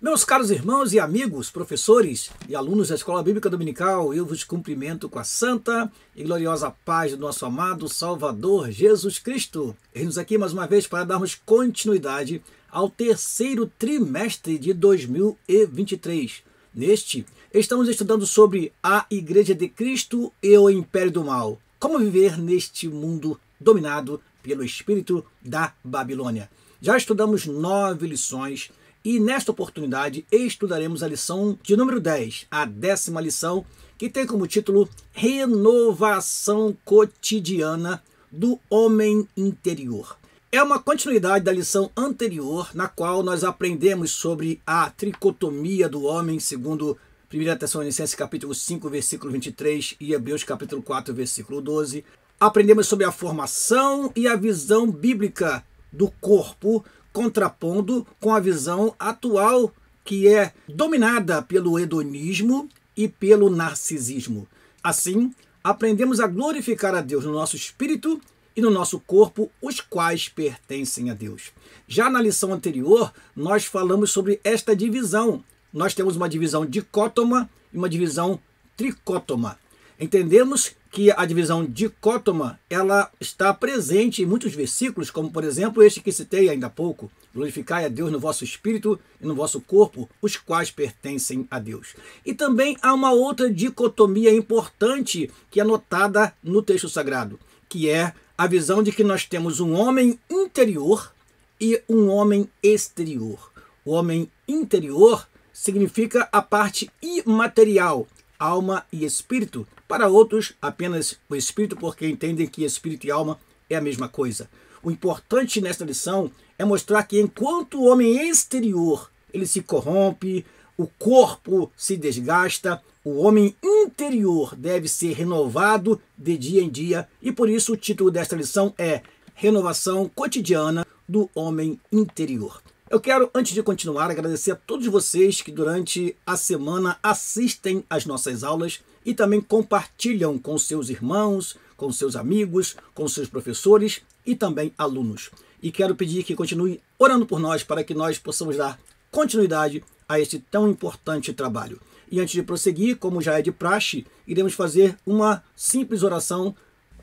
Meus caros irmãos e amigos, professores e alunos da Escola Bíblica Dominical, eu vos cumprimento com a santa e gloriosa paz do nosso amado Salvador Jesus Cristo. Estamos aqui mais uma vez para darmos continuidade ao terceiro trimestre de 2023. Neste, estamos estudando sobre a Igreja de Cristo e o Império do Mal. Como viver neste mundo dominado pelo espírito da Babilônia. Já estudamos 9 lições. E nesta oportunidade estudaremos a lição de número 10, a 10ª lição, que tem como título Renovação Cotidiana do Homem Interior. É uma continuidade da lição anterior, na qual nós aprendemos sobre a tricotomia do homem, segundo 1 Tessalonicenses capítulo 5, versículo 23 e Hebreus capítulo 4, versículo 12. Aprendemos sobre a formação e a visão bíblica do corpo, contrapondo com a visão atual que é dominada pelo hedonismo e pelo narcisismo. Assim, aprendemos a glorificar a Deus no nosso espírito e no nosso corpo, os quais pertencem a Deus. Já na lição anterior, nós falamos sobre esta divisão. Nós temos uma divisão dicótoma e uma divisão tricótoma. Entendemos que a divisão dicótoma ela está presente em muitos versículos, como por exemplo este que citei ainda há pouco: glorificai a Deus no vosso espírito e no vosso corpo, os quais pertencem a Deus. E também há uma outra dicotomia importante que é notada no texto sagrado, que é a visão de que nós temos um homem interior e um homem exterior. O homem interior significa a parte imaterial, alma e espírito. Para outros, apenas o espírito, porque entendem que espírito e alma é a mesma coisa. O importante nesta lição é mostrar que enquanto o homem exterior ele se corrompe, o corpo se desgasta, o homem interior deve ser renovado de dia em dia, e por isso o título desta lição é Renovação Cotidiana do Homem Interior. Eu quero, antes de continuar, agradecer a todos vocês que durante a semana assistem às nossas aulas e também compartilham com seus irmãos, com seus amigos, com seus professores e também alunos. E quero pedir que continue orando por nós para que nós possamos dar continuidade a este tão importante trabalho. E antes de prosseguir, como já é de praxe, iremos fazer uma simples oração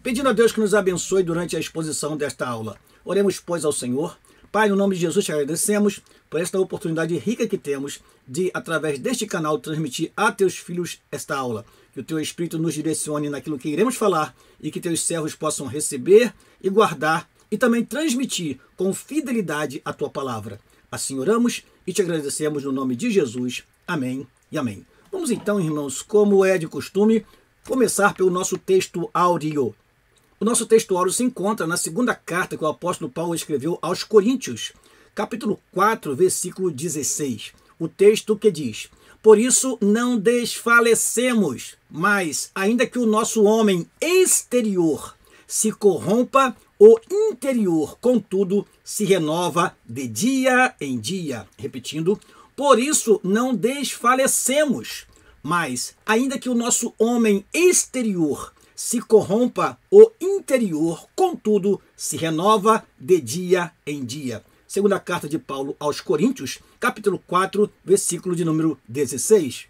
pedindo a Deus que nos abençoe durante a exposição desta aula. Oremos, pois, ao Senhor. Pai, no nome de Jesus te agradecemos por esta oportunidade rica que temos de, através deste canal, transmitir a teus filhos esta aula. Que o teu Espírito nos direcione naquilo que iremos falar e que teus servos possam receber e guardar e também transmitir com fidelidade a tua palavra. Assim oramos e te agradecemos no nome de Jesus. Amém e amém. Vamos então, irmãos, como é de costume, começar pelo nosso texto áureo. O nosso texto áureo se encontra na segunda carta que o apóstolo Paulo escreveu aos Coríntios, capítulo 4, versículo 16. O texto que diz: por isso não desfalecemos, mas ainda que o nosso homem exterior se corrompa, o interior, contudo, se renova de dia em dia. Repetindo, por isso não desfalecemos, mas ainda que o nosso homem exterior se corrompa, o interior, contudo, se renova de dia em dia. Segunda carta de Paulo aos Coríntios, capítulo 4, versículo de número 16.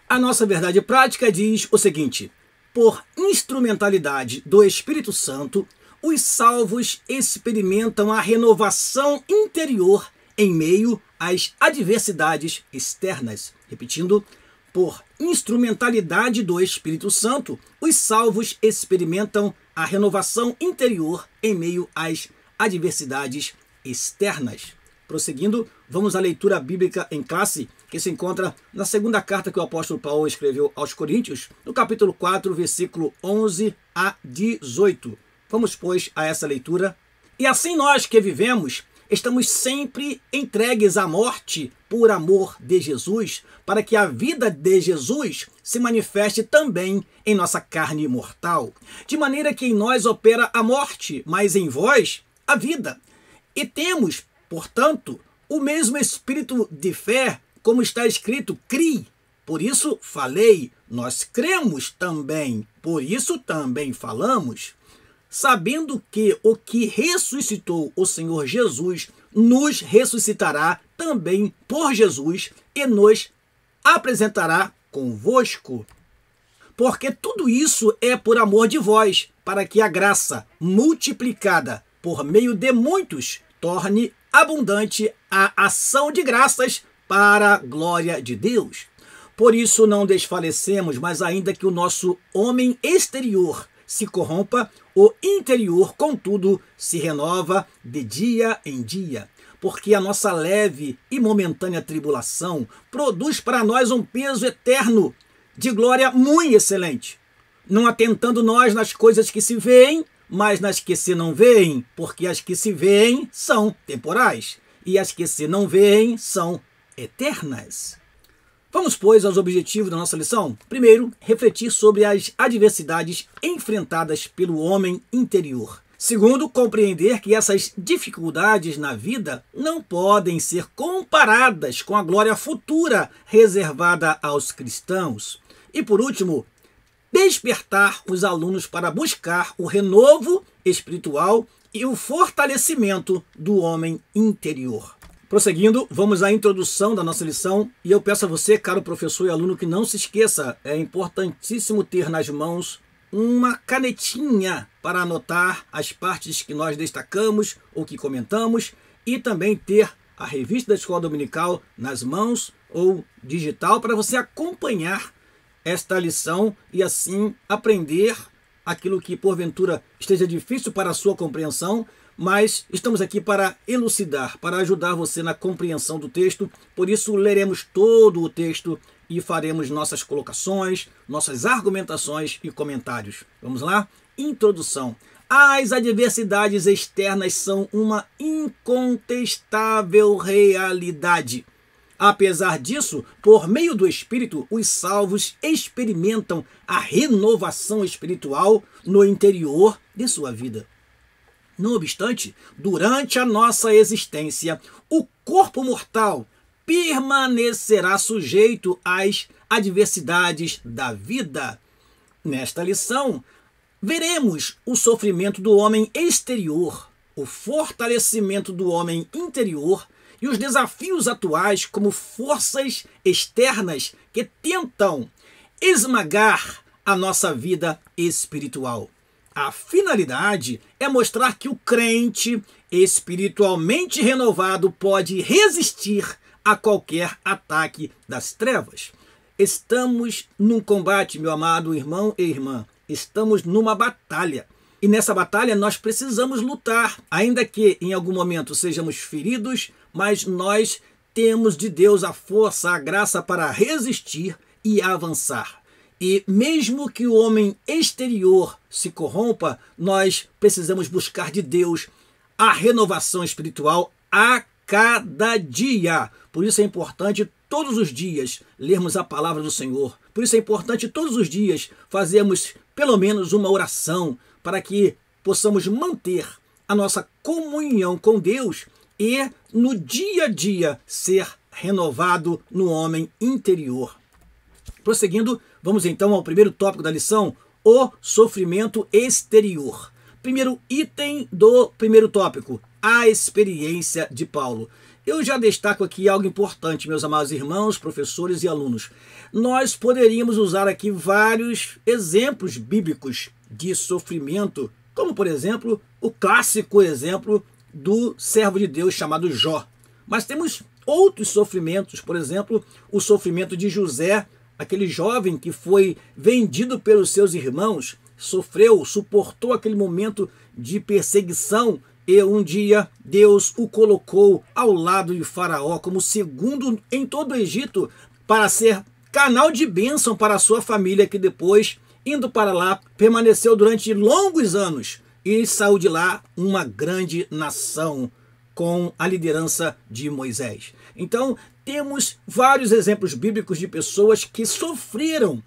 A nossa verdade prática diz o seguinte: por instrumentalidade do Espírito Santo, os salvos experimentam a renovação interior em meio às adversidades externas. Repetindo, por instrumentalidade do Espírito Santo, os salvos experimentam a renovação interior em meio às adversidades externas. Prosseguindo, vamos à leitura bíblica em classe, que se encontra na segunda carta que o apóstolo Paulo escreveu aos Coríntios, no capítulo 4, versículo 11 a 18. Vamos, pois, a essa leitura. E assim nós que vivemos, estamos sempre entregues à morte por amor de Jesus, para que a vida de Jesus se manifeste também em nossa carne mortal. De maneira que em nós opera a morte, mas em vós a vida. E temos, portanto, o mesmo espírito de fé, como está escrito: crie, por isso falei. Nós cremos também, por isso também falamos. Sabendo que o que ressuscitou o Senhor Jesus nos ressuscitará também por Jesus e nos apresentará convosco. Porque tudo isso é por amor de vós, para que a graça multiplicada por meio de muitos torne abundante a ação de graças para a glória de Deus. Por isso não desfalecemos, mas ainda que o nosso homem exterior se corrompa, o interior, contudo, se renova de dia em dia. Porque a nossa leve e momentânea tribulação produz para nós um peso eterno de glória muito excelente, não atentando nós nas coisas que se veem, mas nas que se não veem, porque as que se veem são temporais, e as que se não veem são eternas. Vamos, pois, aos objetivos da nossa lição. Primeiro, refletir sobre as adversidades enfrentadas pelo homem interior. Segundo, compreender que essas dificuldades na vida não podem ser comparadas com a glória futura reservada aos cristãos. E por último, despertar os alunos para buscar o renovo espiritual e o fortalecimento do homem interior. Prosseguindo, vamos à introdução da nossa lição e eu peço a você, caro professor e aluno, que não se esqueça, é importantíssimo ter nas mãos uma canetinha para anotar as partes que nós destacamos ou que comentamos e também ter a revista da Escola Dominical nas mãos ou digital para você acompanhar esta lição e assim aprender aquilo que porventura esteja difícil para a sua compreensão, mas estamos aqui para elucidar, para ajudar você na compreensão do texto. Por isso leremos todo o texto e faremos nossas colocações, nossas argumentações e comentários. Vamos lá? Introdução. As adversidades externas são uma incontestável realidade. Apesar disso, por meio do Espírito, os salvos experimentam a renovação espiritual no interior de sua vida. Não obstante, durante a nossa existência, o corpo mortal permanecerá sujeito às adversidades da vida. Nesta lição, veremos o sofrimento do homem exterior, o fortalecimento do homem interior e os desafios atuais como forças externas que tentam esmagar a nossa vida espiritual. A finalidade é mostrar que o crente espiritualmente renovado pode resistir a qualquer ataque das trevas. Estamos num combate, meu amado irmão e irmã. Estamos numa batalha. E nessa batalha nós precisamos lutar, ainda que em algum momento sejamos feridos, mas nós temos de Deus a força, a graça para resistir e avançar. E mesmo que o homem exterior se corrompa, nós precisamos buscar de Deus a renovação espiritual a cada dia. Por isso é importante todos os dias lermos a palavra do Senhor. Por isso é importante todos os dias fazermos pelo menos uma oração para que possamos manter a nossa comunhão com Deus e no dia a dia ser renovado no homem interior. Prosseguindo, vamos então ao primeiro tópico da lição, o sofrimento exterior. Primeiro item do primeiro tópico, a experiência de Paulo. Eu já destaco aqui algo importante, meus amados irmãos, professores e alunos. Nós poderíamos usar aqui vários exemplos bíblicos de sofrimento, como por exemplo, o clássico exemplo do servo de Deus chamado Jó. Mas temos outros sofrimentos, por exemplo, o sofrimento de José, aquele jovem que foi vendido pelos seus irmãos, sofreu, suportou aquele momento de perseguição e um dia Deus o colocou ao lado de Faraó como segundo em todo o Egito para ser canal de bênção para a sua família, que depois, indo para lá, permaneceu durante longos anos e saiu de lá uma grande nação com a liderança de Moisés. Então, temos vários exemplos bíblicos de pessoas que sofreram.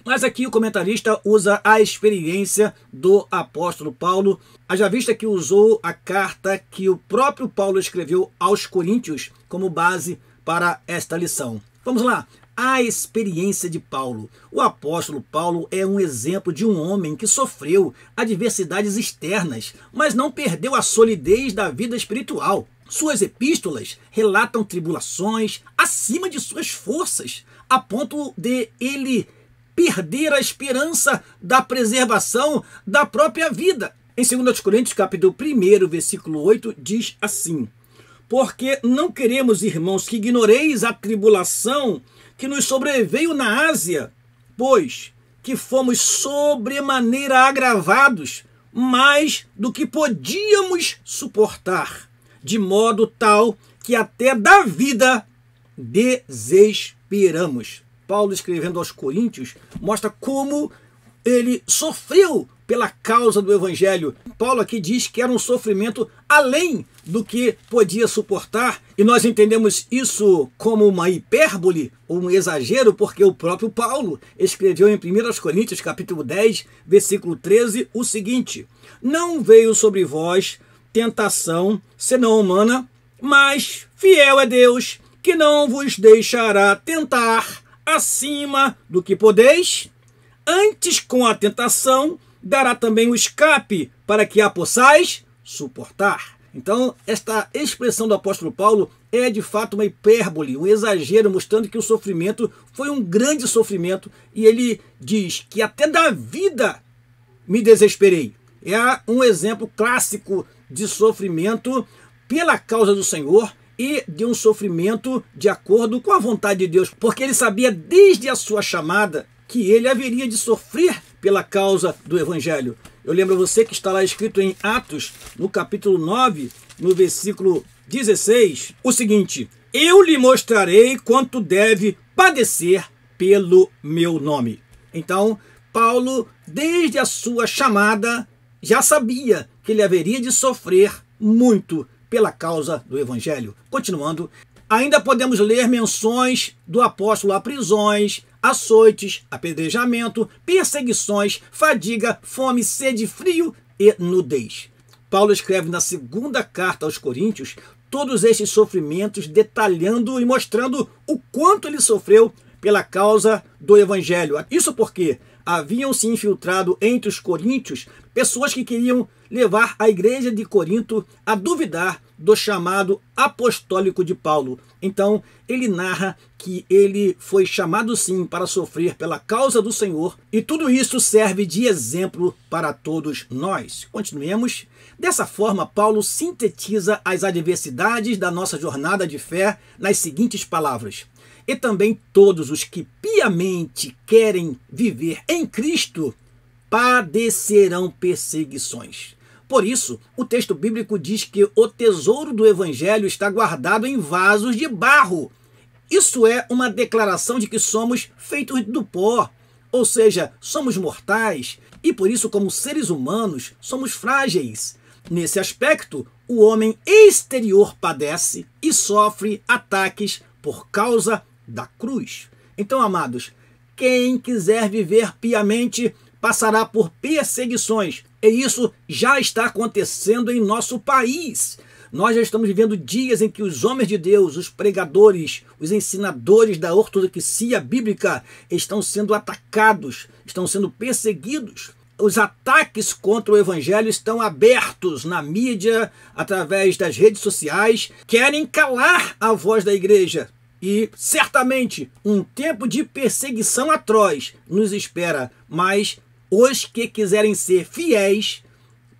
Mas aqui o comentarista usa a experiência do apóstolo Paulo, haja vista que usou a carta que o próprio Paulo escreveu aos Coríntios como base para esta lição. Vamos lá. A experiência de Paulo. O apóstolo Paulo é um exemplo de um homem que sofreu adversidades externas, mas não perdeu a solidez da vida espiritual. Suas epístolas relatam tribulações acima de suas forças, a ponto de ele perder a esperança da preservação da própria vida. Em 2 Coríntios, capítulo 1, versículo 8, diz assim: porque não queremos, irmãos, que ignoreis a tribulação que nos sobreveio na Ásia, pois que fomos sobremaneira agravados, mais do que podíamos suportar, de modo tal que até da vida desesperamos. Paulo, escrevendo aos Coríntios, mostra como ele sofreu pela causa do Evangelho. Paulo aqui diz que era um sofrimento além do que podia suportar, e nós entendemos isso como uma hipérbole, um exagero, porque o próprio Paulo escreveu em 1 Coríntios, capítulo 10, versículo 13, o seguinte: não veio sobre vós tentação senão humana, mas fiel é Deus, que não vos deixará tentar acima do que podeis, antes com a tentação dará também o escape para que a possais suportar. Então, esta expressão do apóstolo Paulo é de fato uma hipérbole, um exagero, mostrando que o sofrimento foi um grande sofrimento, e ele diz que até da vida me desesperei. É um exemplo clássico de sofrimento pela causa do Senhor e de um sofrimento de acordo com a vontade de Deus, porque ele sabia desde a sua chamada que ele haveria de sofrer pela causa do Evangelho. Eu lembro a você que está lá escrito em Atos, no capítulo 9, no versículo 16, o seguinte: eu lhe mostrarei quanto deve padecer pelo meu nome. Então, Paulo, desde a sua chamada, já sabia que ele haveria de sofrer muito pela causa do Evangelho. Continuando, ainda podemos ler menções do apóstolo a prisões, açoites, apedrejamento, perseguições, fadiga, fome, sede, frio e nudez. Paulo escreve na segunda carta aos Coríntios todos estes sofrimentos, detalhando e mostrando o quanto ele sofreu pela causa do Evangelho. Isso porque haviam se infiltrado entre os coríntios pessoas que queriam levar a igreja de Corinto a duvidar do chamado apostólico de Paulo. Então, ele narra que ele foi chamado sim para sofrer pela causa do Senhor, e tudo isso serve de exemplo para todos nós. Continuemos. Dessa forma, Paulo sintetiza as adversidades da nossa jornada de fé nas seguintes palavras: e também todos os que piamente querem viver em Cristo padecerão perseguições. Por isso, o texto bíblico diz que o tesouro do Evangelho está guardado em vasos de barro. Isso é uma declaração de que somos feitos do pó, ou seja, somos mortais, e por isso, como seres humanos, somos frágeis. Nesse aspecto, o homem exterior padece e sofre ataques por causa da cruz. Então, amados, quem quiser viver piamente passará por perseguições, e isso já está acontecendo em nosso país. Nós já estamos vivendo dias em que os homens de Deus, os pregadores, os ensinadores da ortodoxia bíblica estão sendo atacados, estão sendo perseguidos. Os ataques contra o Evangelho estão abertos na mídia, através das redes sociais, querem calar a voz da igreja. E certamente um tempo de perseguição atroz nos espera, mas os que quiserem ser fiéis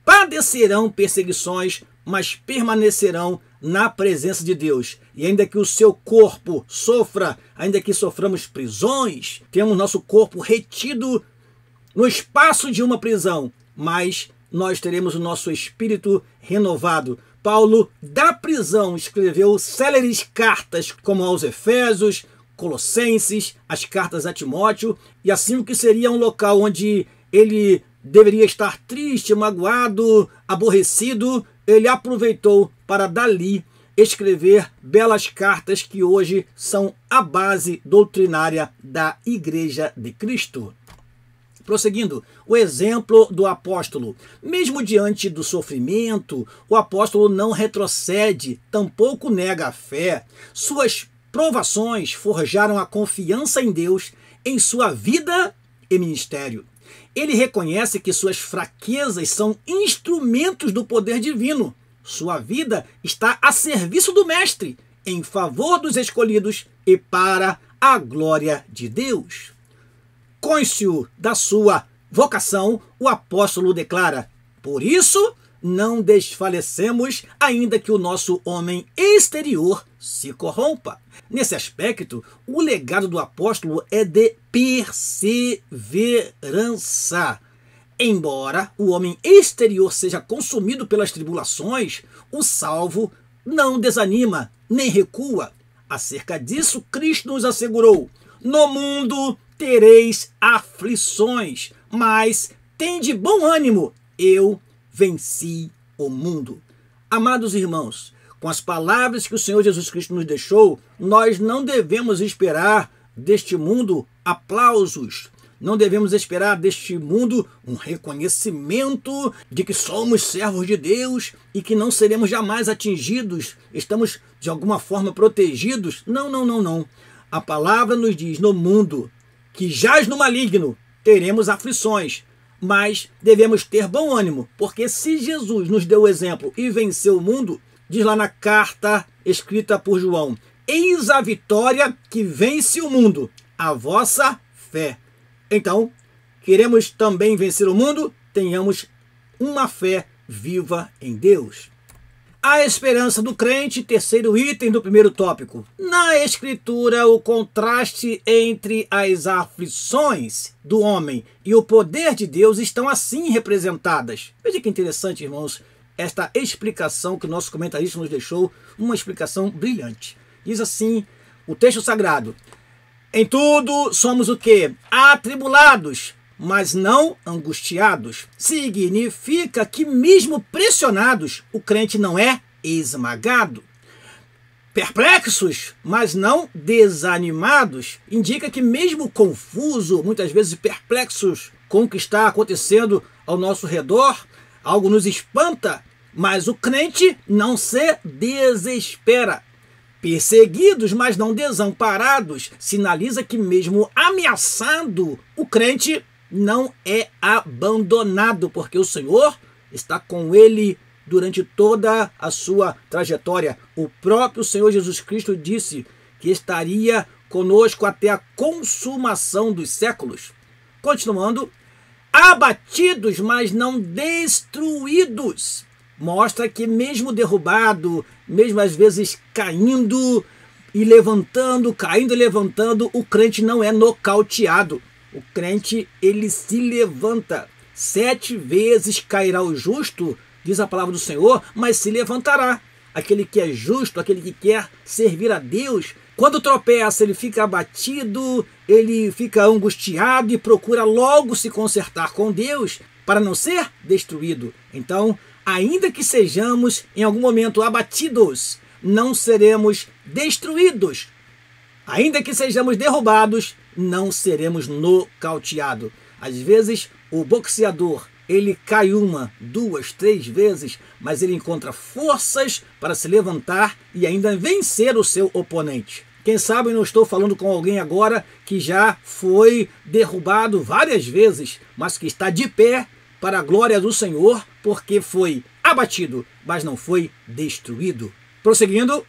padecerão perseguições, mas permanecerão na presença de Deus. E ainda que o seu corpo sofra, ainda que soframos prisões, temos nosso corpo retido no espaço de uma prisão, mas nós teremos o nosso espírito renovado. Paulo, da prisão, escreveu céleres cartas, como aos Efésios, Colossenses, as cartas a Timóteo, e assim o que seria um local onde ele deveria estar triste, magoado, aborrecido, ele aproveitou para dali escrever belas cartas que hoje são a base doutrinária da Igreja de Cristo. Prosseguindo, o exemplo do apóstolo. Mesmo diante do sofrimento, o apóstolo não retrocede, tampouco nega a fé. Suas provações forjaram a confiança em Deus em sua vida e ministério. Ele reconhece que suas fraquezas são instrumentos do poder divino. Sua vida está a serviço do Mestre, em favor dos escolhidos e para a glória de Deus. Cônscio da sua vocação, o apóstolo declara: por isso não desfalecemos, ainda que o nosso homem exterior se corrompa. Nesse aspecto, o legado do apóstolo é de perseverança. Embora o homem exterior seja consumido pelas tribulações, o salvo não desanima nem recua. Acerca disso, Cristo nos assegurou: no mundo tereis aflições, mas tende bom ânimo, eu venci o mundo. Amados irmãos, com as palavras que o Senhor Jesus Cristo nos deixou, nós não devemos esperar deste mundo aplausos. Não devemos esperar deste mundo um reconhecimento de que somos servos de Deus e que não seremos jamais atingidos, estamos de alguma forma protegidos. Não, não, não, não. A palavra nos diz: no mundo que jaz no maligno, teremos aflições, mas devemos ter bom ânimo, porque se Jesus nos deu o exemplo e venceu o mundo, diz lá na carta escrita por João: eis a vitória que vence o mundo, a vossa fé. Então, queremos também vencer o mundo? Tenhamos uma fé viva em Deus. A esperança do crente, terceiro item do primeiro tópico. Na Escritura, o contraste entre as aflições do homem e o poder de Deus estão assim representadas. Veja que interessante, irmãos, esta explicação que o nosso comentarista nos deixou, uma explicação brilhante. Diz assim o texto sagrado: em tudo somos o quê? Atribulados, mas não angustiados. Significa que mesmo pressionados, o crente não é esmagado. Perplexos, mas não desanimados. Indica que mesmo confuso, muitas vezes perplexos com o que está acontecendo ao nosso redor, algo nos espanta, mas o crente não se desespera. Perseguidos, mas não desamparados, sinaliza que mesmo ameaçado, o crente não é abandonado, porque o Senhor está com ele durante toda a sua trajetória. O próprio Senhor Jesus Cristo disse que estaria conosco até a consumação dos séculos. Continuando: abatidos, mas não destruídos. Mostra que mesmo derrubado, mesmo às vezes caindo e levantando, caindo e levantando, o crente não é nocauteado. O crente, ele se levanta. 7 vezes cairá o justo, diz a palavra do Senhor, mas se levantará. Aquele que é justo, aquele que quer servir a Deus, quando tropeça, ele fica abatido, ele fica angustiado e procura logo se consertar com Deus para não ser destruído. Então, ainda que sejamos em algum momento abatidos, não seremos destruídos. Ainda que sejamos derrubados, não seremos nocauteados. Às vezes, o boxeador, ele cai 1, 2, 3 vezes, mas ele encontra forças para se levantar e ainda vencer o seu oponente. Quem sabe eu não estou falando com alguém agora que já foi derrubado várias vezes, mas que está de pé para a glória do Senhor, porque foi abatido, mas não foi destruído. Prosseguindo,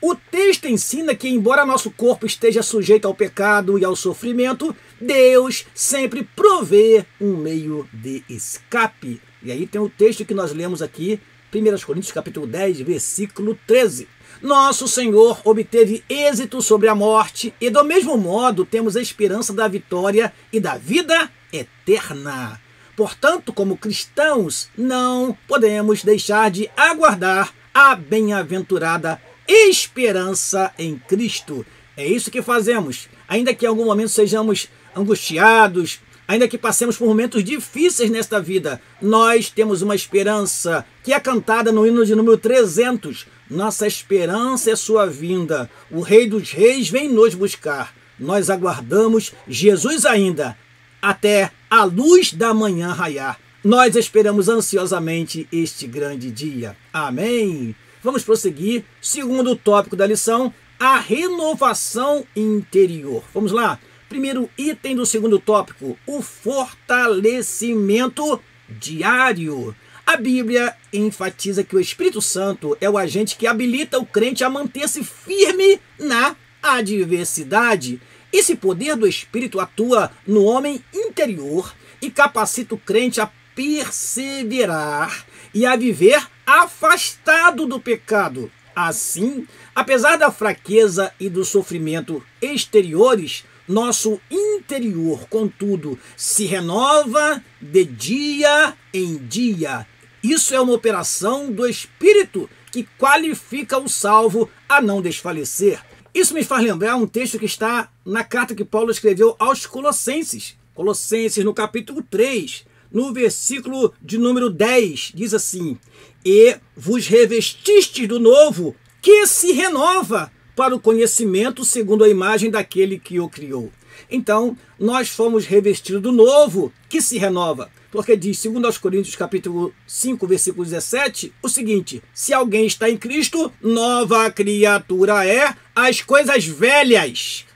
o texto ensina que, embora nosso corpo esteja sujeito ao pecado e ao sofrimento, Deus sempre provê um meio de escape. E aí tem o texto que nós lemos aqui, 1 Coríntios capítulo 10, versículo 13. Nosso Senhor obteve êxito sobre a morte e, do mesmo modo, temos a esperança da vitória e da vida eterna. Portanto, como cristãos, não podemos deixar de aguardar a bem-aventurada esperança em Cristo. É isso que fazemos. Ainda que em algum momento sejamos angustiados, ainda que passemos por momentos difíceis nesta vida, nós temos uma esperança que é cantada no hino de número 300. Nossa esperança é sua vinda. O Rei dos Reis vem nos buscar. Nós aguardamos Jesus ainda, até a luz da manhã raiar. Nós esperamos ansiosamente este grande dia. Amém? Vamos prosseguir. Segundo tópico da lição, a renovação interior. Vamos lá. Primeiro item do segundo tópico, o fortalecimento diário. A Bíblia enfatiza que o Espírito Santo é o agente que habilita o crente a manter-se firme na adversidade. Esse poder do Espírito atua no homem interior e capacita o crente a perseverar e a viver afastado do pecado. Assim, apesar da fraqueza e do sofrimento exteriores, nosso interior, contudo, se renova de dia em dia. Isso é uma operação do Espírito que qualifica o salvo a não desfalecer. Isso me faz lembrar um texto que está na carta que Paulo escreveu aos Colossenses. Colossenses, no capítulo 3, no versículo de número 10, diz assim: e vos revestistes do novo, que se renova para o conhecimento segundo a imagem daquele que o criou. Então, nós fomos revestidos do novo, que se renova. Porque diz, segundo aos Coríntios, capítulo 5, versículo 17, o seguinte: se alguém está em Cristo, nova criatura é, as coisas velhas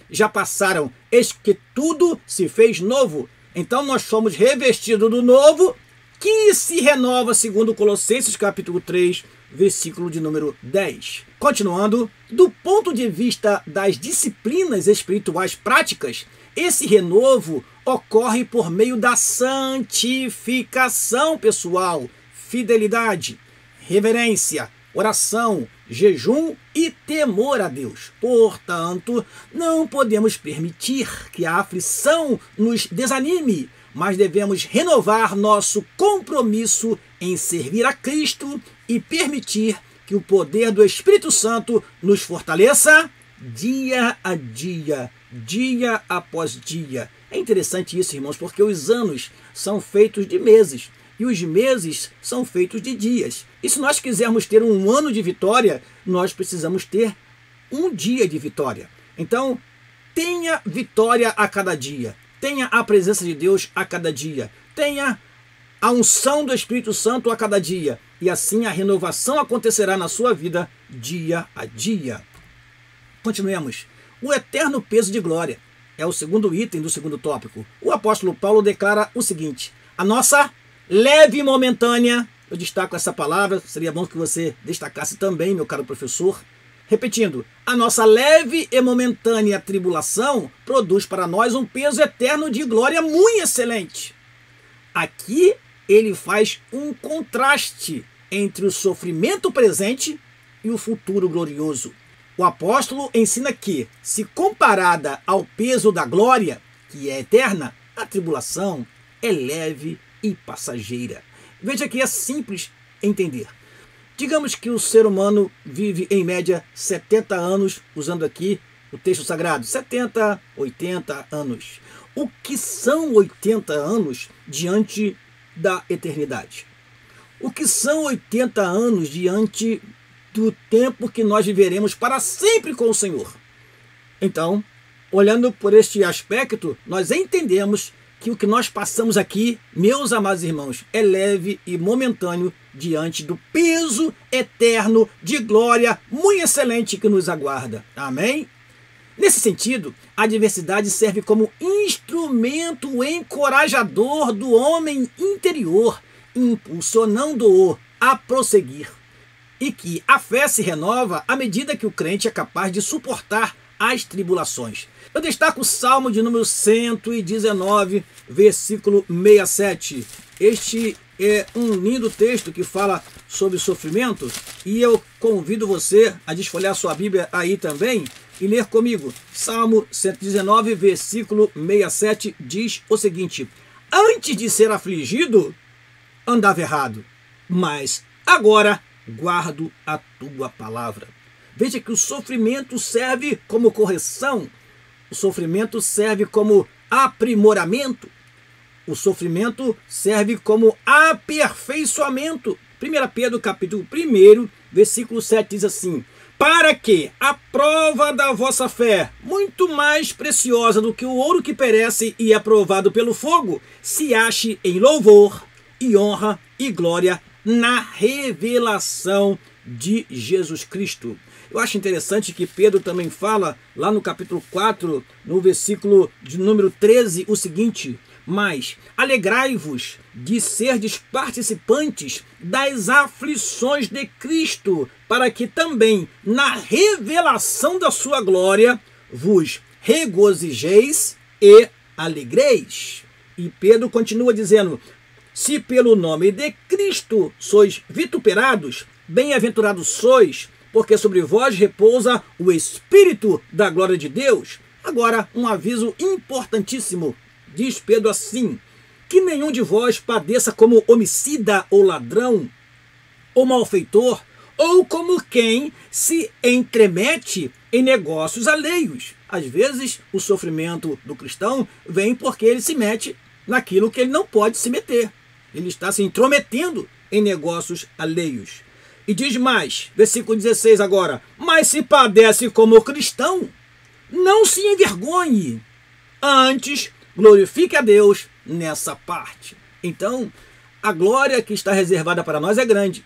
já passaram, eis que tudo se fez novo. Então nós fomos revestidos do novo, que se renova, segundo Colossenses, capítulo 3, versículo de número 10. Continuando, do ponto de vista das disciplinas espirituais práticas, esse renovo ocorre por meio da santificação pessoal, fidelidade, reverência, oração, jejum e temor a Deus. Portanto, não podemos permitir que a aflição nos desanime, mas devemos renovar nosso compromisso em servir a Cristo e permitir que o poder do Espírito Santo nos fortaleça dia a dia, dia após dia. É interessante isso, irmãos, porque os anos são feitos de meses e os meses são feitos de dias. E se nós quisermos ter um ano de vitória, nós precisamos ter um dia de vitória. Então, tenha vitória a cada dia. Tenha a presença de Deus a cada dia. Tenha a unção do Espírito Santo a cada dia. E assim a renovação acontecerá na sua vida dia a dia. Continuemos. O eterno peso de glória é o segundo item do segundo tópico. O apóstolo Paulo declara o seguinte: a nossa leve e momentânea, eu destaco essa palavra, seria bom que você destacasse também, meu caro professor. Repetindo, a nossa leve e momentânea tribulação produz para nós um peso eterno de glória muito excelente. Aqui ele faz um contraste entre o sofrimento presente e o futuro glorioso. O apóstolo ensina que, se comparada ao peso da glória, que é eterna, a tribulação é leve e passageira. Veja que é simples entender. Digamos que o ser humano vive em média 70 anos, usando aqui o texto sagrado, 70, 80 anos. O que são 80 anos diante da eternidade? O que são 80 anos diante do tempo que nós viveremos para sempre com o Senhor? Então, olhando por este aspecto, nós entendemos que o que nós passamos aqui, meus amados irmãos, é leve e momentâneo diante do peso eterno de glória muito excelente que nos aguarda. Amém? Nesse sentido, a adversidade serve como instrumento encorajador do homem interior, impulsionando-o a prosseguir. E que a fé se renova à medida que o crente é capaz de suportar as tribulações. Eu destaco o Salmo de número 119, versículo 67. Este é um lindo texto que fala sobre sofrimento e eu convido você a desfolhar sua Bíblia aí também e ler comigo. Salmo 119, versículo 67 diz o seguinte: antes de ser afligido, andava errado, mas agora guardo a tua palavra. Veja que o sofrimento serve como correção, o sofrimento serve como aprimoramento, o sofrimento serve como aperfeiçoamento. 1 Pedro capítulo 1, versículo 7 diz assim: para que a prova da vossa fé, muito mais preciosa do que o ouro que perece e é provado pelo fogo, se ache em louvor e honra e glória na revelação de Jesus Cristo. Eu acho interessante que Pedro também fala lá no capítulo 4, no versículo de número 13, o seguinte: Mas alegrai-vos de serdes participantes das aflições de Cristo, para que também na revelação da sua glória vos regozijeis e alegreis. E Pedro continua dizendo: se pelo nome de Cristo sois vituperados, bem-aventurados sois, porque sobre vós repousa o Espírito da glória de Deus. Agora, um aviso importantíssimo. Diz Pedro assim: que nenhum de vós padeça como homicida ou ladrão, ou malfeitor, ou como quem se entremete em negócios alheios. Às vezes, o sofrimento do cristão vem porque ele se mete naquilo que ele não pode se meter. Ele está se intrometendo em negócios alheios. E diz mais, versículo 16 agora: mas se padece como cristão, não se envergonhe, antes glorifique a Deus nessa parte. Então, a glória que está reservada para nós é grande.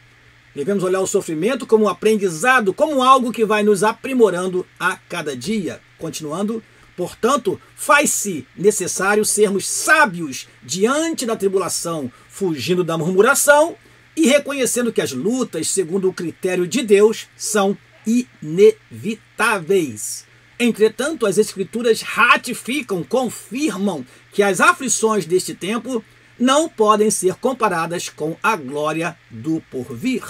Devemos olhar o sofrimento como um aprendizado, como algo que vai nos aprimorando a cada dia. Continuando, portanto, faz-se necessário sermos sábios diante da tribulação, fugindo da murmuração e reconhecendo que as lutas, segundo o critério de Deus, são inevitáveis. Entretanto, as Escrituras ratificam, confirmam que as aflições deste tempo não podem ser comparadas com a glória do porvir.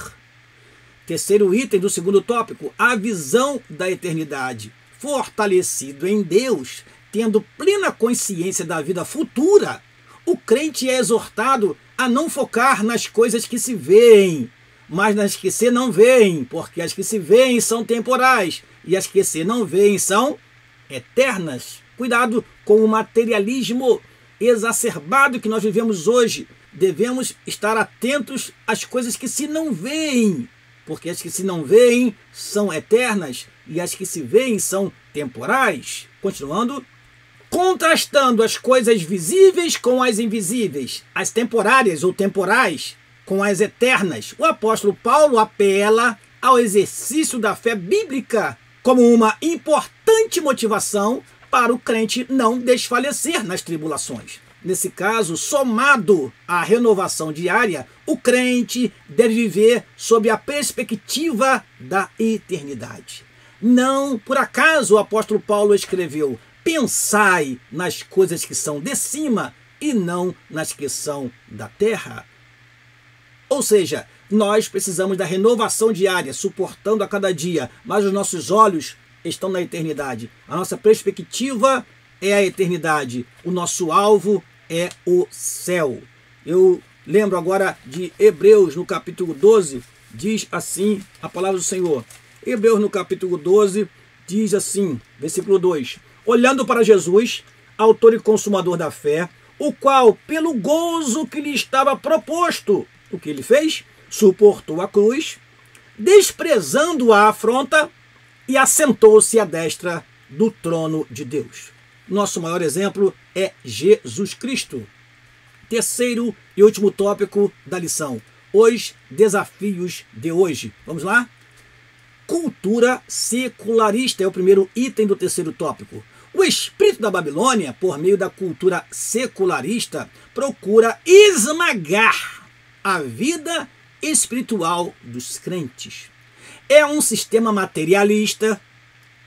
Terceiro item do segundo tópico: a visão da eternidade. Fortalecido em Deus, tendo plena consciência da vida futura, o crente é exortado a não focar nas coisas que se veem, mas nas que se não veem, porque as que se veem são temporais e as que se não veem são eternas. Cuidado com o materialismo exacerbado que nós vivemos hoje. Devemos estar atentos às coisas que se não veem, porque as que se não veem são eternas e as que se veem são temporais. Continuando, contrastando as coisas visíveis com as invisíveis, as temporárias ou temporais com as eternas, o apóstolo Paulo apela ao exercício da fé bíblica como uma importante motivação para o crente não desfalecer nas tribulações. Nesse caso, somado à renovação diária, o crente deve viver sob a perspectiva da eternidade. Não por acaso o apóstolo Paulo escreveu: pensai nas coisas que são de cima e não nas que são da terra. Ou seja, nós precisamos da renovação diária, suportando a cada dia, mas os nossos olhos estão na eternidade. A nossa perspectiva é a eternidade. O nosso alvo é o céu. Eu lembro agora de Hebreus, no capítulo 12, diz assim a palavra do Senhor. Hebreus, no capítulo 12, diz assim, versículo 2: olhando para Jesus, autor e consumador da fé, o qual, pelo gozo que lhe estava proposto, o que ele fez? Suportou a cruz, desprezando a afronta, e assentou-se à destra do trono de Deus. Nosso maior exemplo é Jesus Cristo. Terceiro e último tópico da lição: os desafios de hoje. Vamos lá? Cultura secularista é o primeiro item do terceiro tópico. O espírito da Babilônia, por meio da cultura secularista, procura esmagar a vida espiritual dos crentes. É um sistema materialista,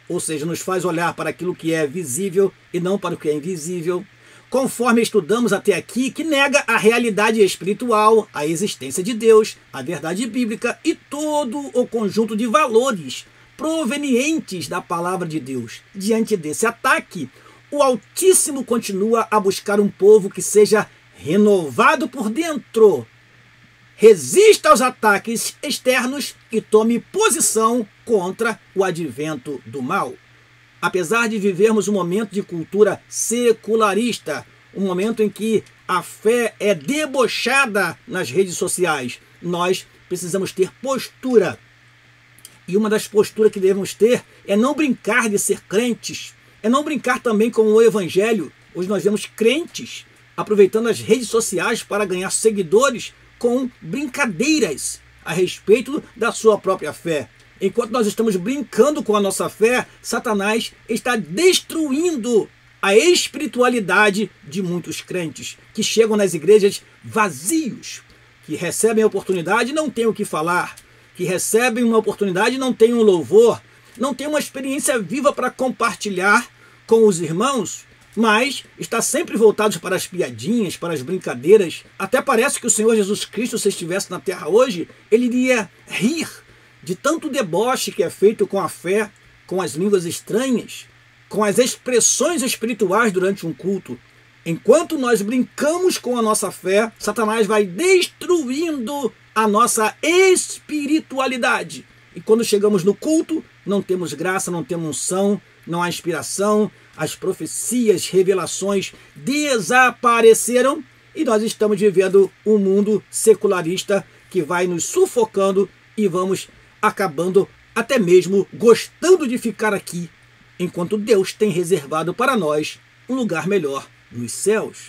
ou seja, nos faz olhar para aquilo que é visível e não para o que é invisível, conforme estudamos até aqui, que nega a realidade espiritual, a existência de Deus, a verdade bíblica e todo o conjunto de valores provenientes da palavra de Deus. Diante desse ataque, o Altíssimo continua a buscar um povo que seja renovado por dentro, resista aos ataques externos e tome posição contra o advento do mal. Apesar de vivermos um momento de cultura secularista, um momento em que a fé é debochada nas redes sociais, nós precisamos ter postura. E uma das posturas que devemos ter é não brincar de ser crentes, é não brincar também com o evangelho. Hoje nós vemos crentes aproveitando as redes sociais para ganhar seguidores com brincadeiras a respeito da sua própria fé. Enquanto nós estamos brincando com a nossa fé, Satanás está destruindo a espiritualidade de muitos crentes que chegam nas igrejas vazios, que recebem a oportunidade e não têm o que falar, que recebem uma oportunidade e não têm um louvor, não têm uma experiência viva para compartilhar com os irmãos, mas está sempre voltados para as piadinhas, para as brincadeiras. Até parece que o Senhor Jesus Cristo, se estivesse na terra hoje, ele iria rir de tanto deboche que é feito com a fé, com as línguas estranhas, com as expressões espirituais durante um culto. Enquanto nós brincamos com a nossa fé, Satanás vai destruindo a nossa espiritualidade. E quando chegamos no culto, não temos graça, não temos unção, não há inspiração, as profecias, revelações desapareceram e nós estamos vivendo um mundo secularista que vai nos sufocando e vamos acabando até mesmo gostando de ficar aqui, enquanto Deus tem reservado para nós um lugar melhor nos céus.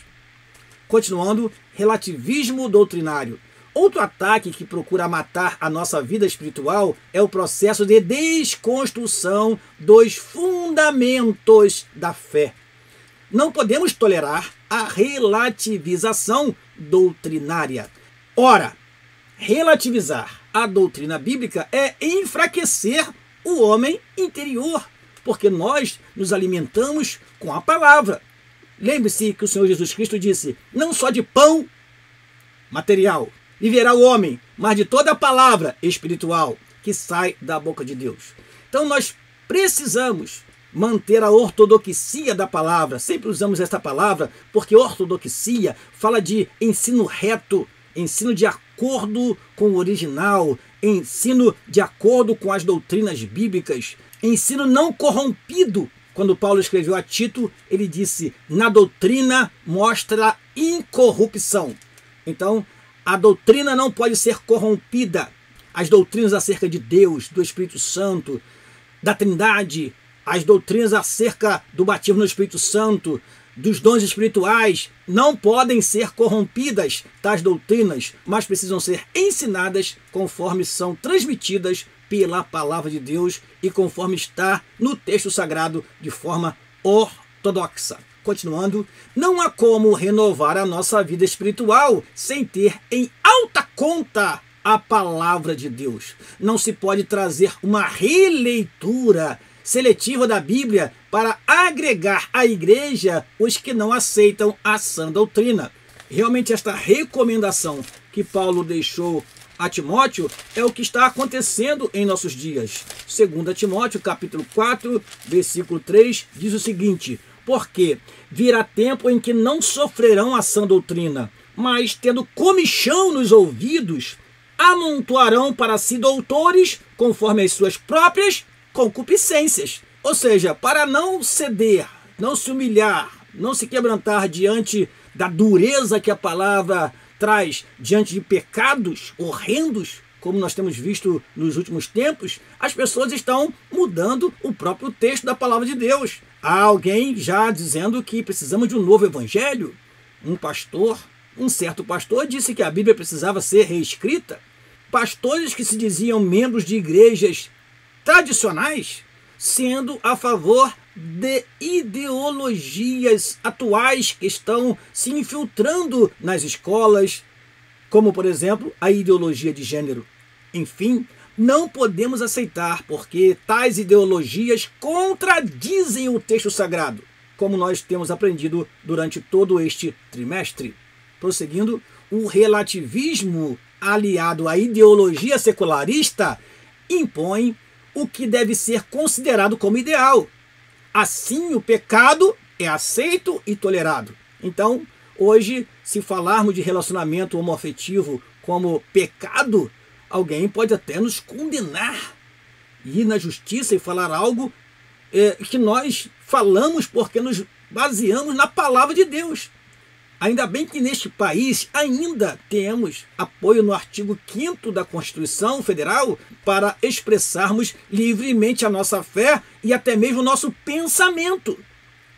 Continuando, relativismo doutrinário. Outro ataque que procura matar a nossa vida espiritual é o processo de desconstrução dos fundamentos da fé. Não podemos tolerar a relativização doutrinária. Ora, relativizar a doutrina bíblica é enfraquecer o homem interior, porque nós nos alimentamos com a palavra. Lembre-se que o Senhor Jesus Cristo disse, não só de pão material viverá o homem, mas de toda a palavra espiritual que sai da boca de Deus. Então nós precisamos manter a ortodoxia da palavra. Sempre usamos esta palavra porque ortodoxia fala de ensino reto, ensino de acordo com o original, ensino de acordo com as doutrinas bíblicas, ensino não corrompido. Quando Paulo escreveu a Tito, ele disse, na doutrina mostra incorrupção. Então, a doutrina não pode ser corrompida. As doutrinas acerca de Deus, do Espírito Santo, da Trindade, as doutrinas acerca do batismo no Espírito Santo, dos dons espirituais, não podem ser corrompidas, tais doutrinas, mas precisam ser ensinadas conforme são transmitidas pela palavra de Deus e conforme está no texto sagrado de forma ortodoxa. Continuando, não há como renovar a nossa vida espiritual sem ter em alta conta a palavra de Deus. Não se pode trazer uma releitura seletiva da Bíblia para agregar à igreja os que não aceitam a sã doutrina. Realmente esta recomendação que Paulo deixou a Timóteo é o que está acontecendo em nossos dias. 2 Timóteo, capítulo 4, versículo 3, diz o seguinte, porque virá tempo em que não sofrerão a sã doutrina, mas, tendo comichão nos ouvidos, amontoarão para si doutores conforme as suas próprias concupiscências. Ou seja, para não ceder, não se humilhar, não se quebrantar diante da dureza que a palavra traz, diante de pecados horrendos, como nós temos visto nos últimos tempos, as pessoas estão mudando o próprio texto da palavra de Deus. Há alguém já dizendo que precisamos de um novo evangelho. Um certo pastor disse que a Bíblia precisava ser reescrita. Pastores que se diziam membros de igrejas tradicionais, sendo a favor de ideologias atuais que estão se infiltrando nas escolas, como, por exemplo, a ideologia de gênero. Enfim, não podemos aceitar, porque tais ideologias contradizem o texto sagrado, como nós temos aprendido durante todo este trimestre. Prosseguindo, o relativismo aliado à ideologia secularista impõe o que deve ser considerado como ideal. Assim, o pecado é aceito e tolerado. Então, hoje, se falarmos de relacionamento homoafetivo como pecado, alguém pode até nos condenar, ir na justiça e falar algo que nós falamos porque nos baseamos na palavra de Deus. Ainda bem que neste país ainda temos apoio no artigo 5º da Constituição Federal para expressarmos livremente a nossa fé e até mesmo o nosso pensamento.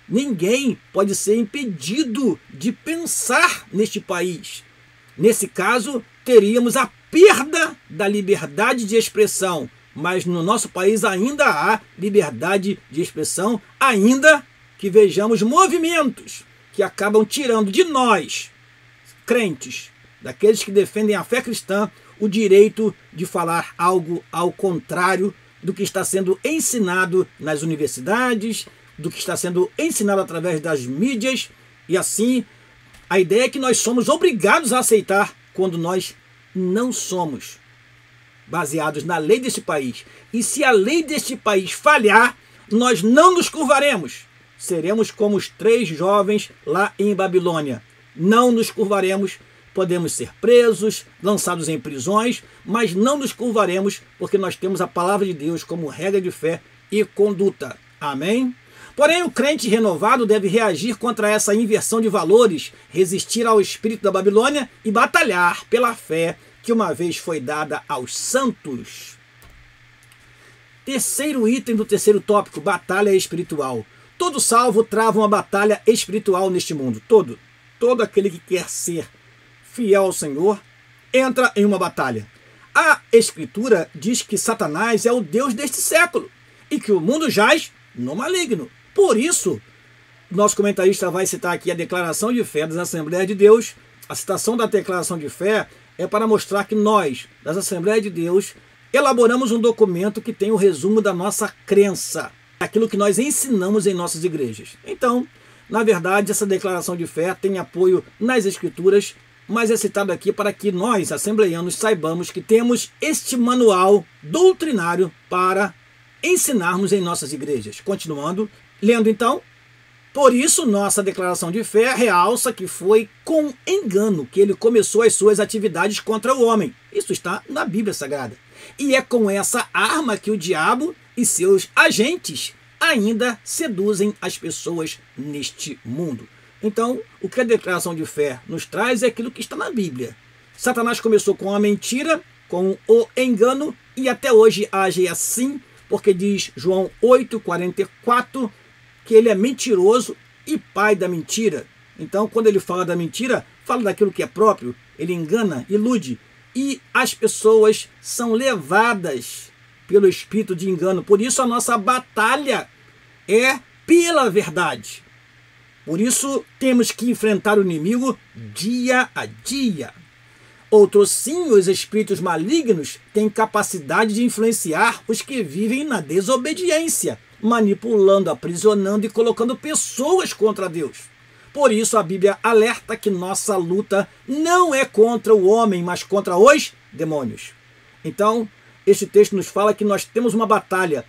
Ninguém pode ser impedido de pensar neste país. Nesse caso, teríamos a perda da liberdade de expressão, mas no nosso país ainda há liberdade de expressão, ainda que vejamos movimentos que acabam tirando de nós, crentes, daqueles que defendem a fé cristã, o direito de falar algo ao contrário do que está sendo ensinado nas universidades, do que está sendo ensinado através das mídias, e assim a ideia é que nós somos obrigados a aceitar quando nós não somos baseados na lei deste país. E se a lei deste país falhar, nós não nos curvaremos. Seremos como os 3 jovens lá em Babilônia. Não nos curvaremos. Podemos ser presos, lançados em prisões, mas não nos curvaremos, porque nós temos a palavra de Deus como regra de fé e conduta. Amém? Porém, o crente renovado deve reagir contra essa inversão de valores, resistir ao espírito da Babilônia e batalhar pela fé que uma vez foi dada aos santos. Terceiro item do terceiro tópico, batalha espiritual. Todo salvo trava uma batalha espiritual neste mundo. Todo aquele que quer ser fiel ao Senhor entra em uma batalha. A Escritura diz que Satanás é o Deus deste século e que o mundo jaz no maligno. Por isso, nosso comentarista vai citar aqui a declaração de fé das Assembleias de Deus. A citação da declaração de fé é para mostrar que nós, das Assembleias de Deus, elaboramos um documento que tem o resumo da nossa crença, aquilo que nós ensinamos em nossas igrejas. Então, na verdade, essa declaração de fé tem apoio nas Escrituras, mas é citado aqui para que nós, assembleianos, saibamos que temos este manual doutrinário para ensinarmos em nossas igrejas. Continuando, lendo então, por isso nossa declaração de fé realça que foi com engano que ele começou as suas atividades contra o homem. Isso está na Bíblia Sagrada. E é com essa arma que o diabo e seus agentes ainda seduzem as pessoas neste mundo. Então, o que a declaração de fé nos traz é aquilo que está na Bíblia. Satanás começou com a mentira, com o engano, e até hoje age assim, porque diz João 8,44, que ele é mentiroso e pai da mentira. Então, quando ele fala da mentira, fala daquilo que é próprio, ele engana, ilude, e as pessoas são levadas pelo espírito de engano. Por isso a nossa batalha é pela verdade. Por isso temos que enfrentar o inimigo dia a dia. Outro sim, os espíritos malignos têm capacidade de influenciar os que vivem na desobediência, manipulando, aprisionando e colocando pessoas contra Deus. Por isso a Bíblia alerta que nossa luta não é contra o homem, mas contra os demônios. Então, este texto nos fala que nós temos uma batalha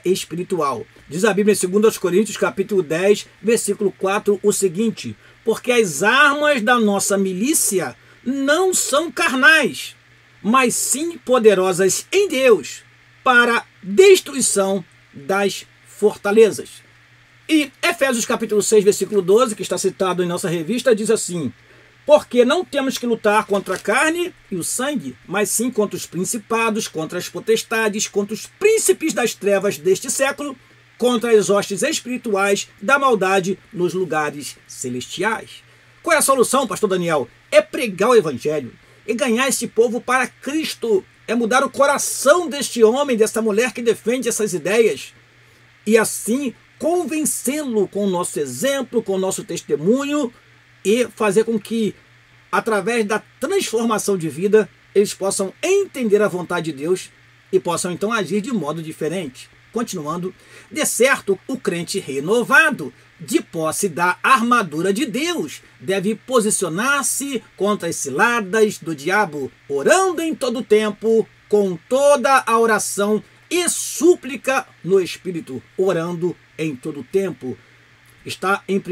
espiritual. Diz a Bíblia em 2 Coríntios, capítulo 10, versículo 4, o seguinte: porque as armas da nossa milícia não são carnais, mas sim poderosas em Deus, para destruição das fortalezas. E Efésios capítulo 6, versículo 12, que está citado em nossa revista, diz assim: porque não temos que lutar contra a carne e o sangue, mas sim contra os principados, contra as potestades, contra os príncipes das trevas deste século, contra as hostes espirituais da maldade nos lugares celestiais. Qual é a solução, pastor Daniel? É pregar o evangelho, é ganhar esse povo para Cristo, é mudar o coração deste homem, dessa mulher que defende essas ideias, e assim convencê-lo com o nosso exemplo, com o nosso testemunho, e fazer com que, através da transformação de vida, eles possam entender a vontade de Deus e possam então agir de modo diferente. Continuando, de certo, o crente renovado, de posse da armadura de Deus, deve posicionar-se contra as ciladas do diabo, orando em todo o tempo, com toda a oração e súplica no Espírito, orando em todo o tempo. Está em 1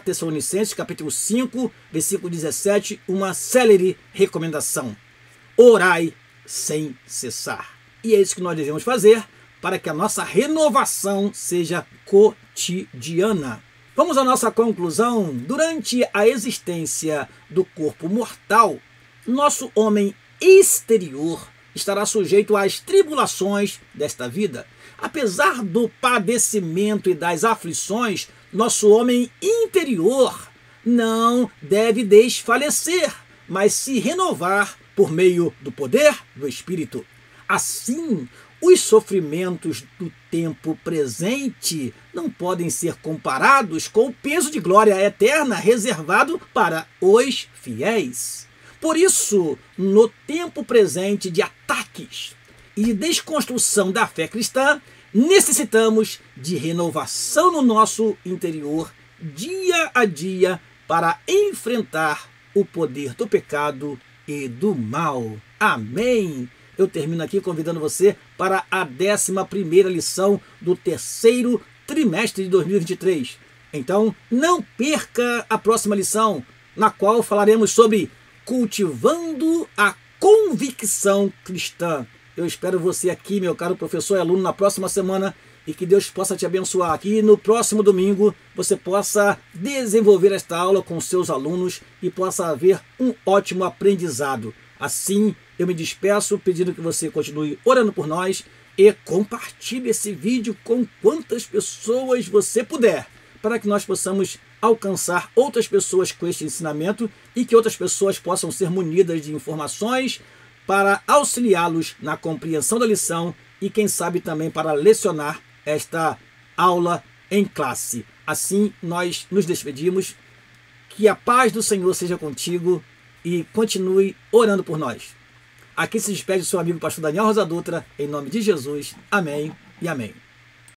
Tessalonicenses, capítulo 5, versículo 17, uma célere recomendação: orai sem cessar. E é isso que nós devemos fazer para que a nossa renovação seja cotidiana. Vamos à nossa conclusão. Durante a existência do corpo mortal, nosso homem exterior estará sujeito às tribulações desta vida. Apesar do padecimento e das aflições, nosso homem interior não deve desfalecer, mas se renovar por meio do poder do Espírito. Assim, Os sofrimentos do tempo presente não podem ser comparados com o peso de glória eterna reservado para os fiéis. Por isso, no tempo presente de ataques e desconstrução da fé cristã, necessitamos de renovação no nosso interior, dia a dia, para enfrentar o poder do pecado e do mal. Amém! Eu termino aqui convidando você para a 11ª lição do terceiro trimestre de 2023. Então, não perca a próxima lição, na qual falaremos sobre cultivando a convicção cristã. Eu espero você aqui, meu caro professor e aluno, na próxima semana, e que Deus possa te abençoar. Que no próximo domingo você possa desenvolver esta aula com seus alunos e possa haver um ótimo aprendizado. Assim, eu me despeço pedindo que você continue orando por nós e compartilhe esse vídeo com quantas pessoas você puder, para que nós possamos alcançar outras pessoas com este ensinamento e que outras pessoas possam ser munidas de informações para auxiliá-los na compreensão da lição e, quem sabe, também para lecionar esta aula em classe. Assim, nós nos despedimos. Que a paz do Senhor seja contigo e continue orando por nós. Aqui se despede o seu amigo pastor Daniel Rosa Dutra, em nome de Jesus. Amém e amém.